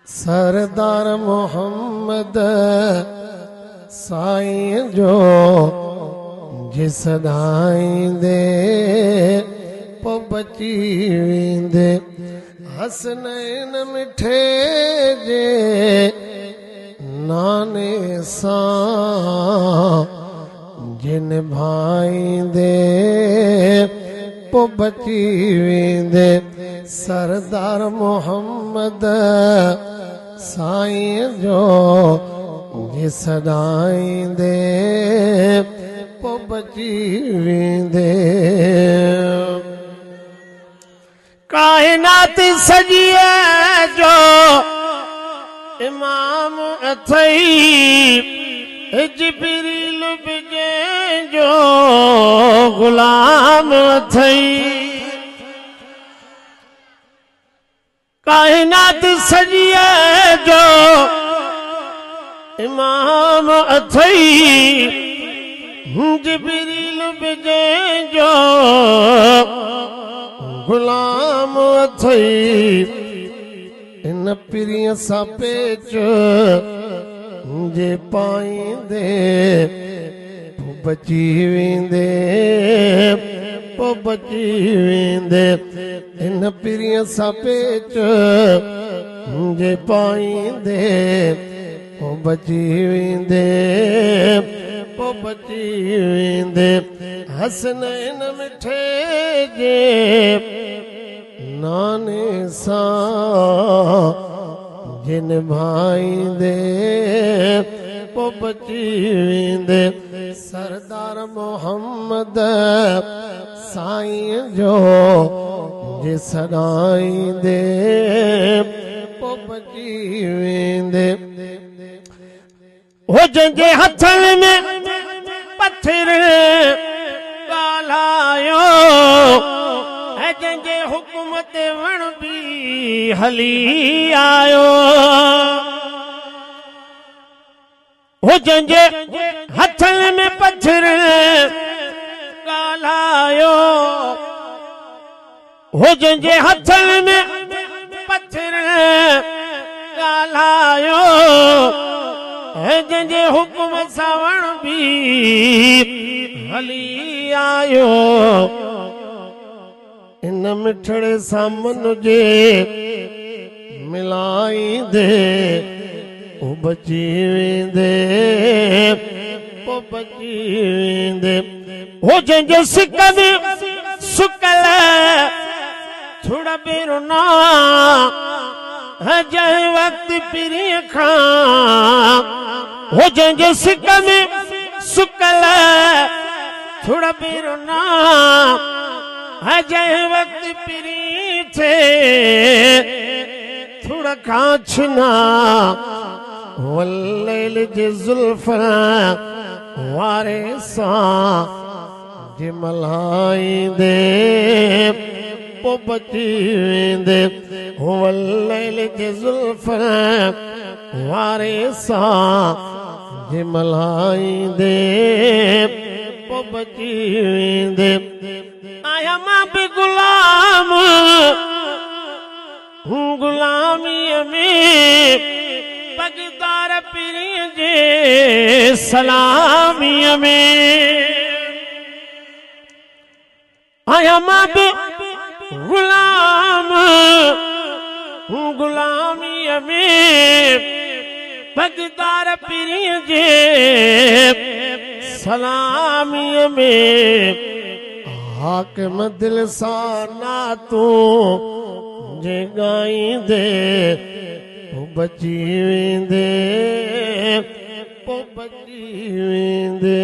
सरदार मोहम्मद साईं जो जिस ॾाईंदे पो बची वेंदे हसनैन मिठे जे नाने सां जिन भाईंदे पो बची वेंदे सरदार मोहम्मद साईं जो जिस ॾाईंदे पो बची वेंदे काइनात सॼी जो इमाम अथई जिब्रील बि जंहिंजो ग़ुलाम अथई काइनात सॼी जो इमाम अथई जिब्रील बि जंहिंजो ग़ुलाम अथई इन पिरीअ सां पेच जे पाईंदे पो बची वेंदे पो बची वेंदे इन पिरीअ सां पेच जे पाईंदे पो बची वेंदे पो बची वेंदे हसनैन मिठे जे नाने सां जिन भाईंदे पो बची वेंदे सरदार मोहम्मद साईं जो जिस ॾाईंदे पो बची वेंदे हो जंहिंजे हथनि में पत्थर ॻाल्हायो ऐं जंहिंजे हुकुम ते वण बि हली आयो हो जंहिंजे हथनि में पत्थर ॻाल्हायो हो जंहिंजे हथनि में पत्थर ॻाल्हायो ऐं जंहिंजे हुकुम सां वण बि हली आयो इन मिठड़े सां मन जे मिलाईंदे पो बची वेंदे पो बची वेंदे हो जंहिंजे सिक में सुकल थोड़ा बेरो ना जंहिं वक़्त पिरीअ खां हो जंहिंजे सिक में सुकल थोड़ा बेरो ना जंहिं वक़्त पिरी थे थोड़ा कांचना वल्लैल जे ज़ुल्फ़ वारे सां जे मल्हाईंदे पो बची वेंदे वल्लैल जे ज़ुल्फ़ वारे सां जे मल्हाईंदे पो बची वेंदे आया मां बि गुलाम गुलामीअ में पगदार पीरीअ जे सलामीअ में आया मां बि गुलाम गुलामीअ में पगदार पीरीअ जे सलामीअ में हाकिम दिल सां नातूं जे ॻाईंदे पो बची वेंदे पो बची वेंदे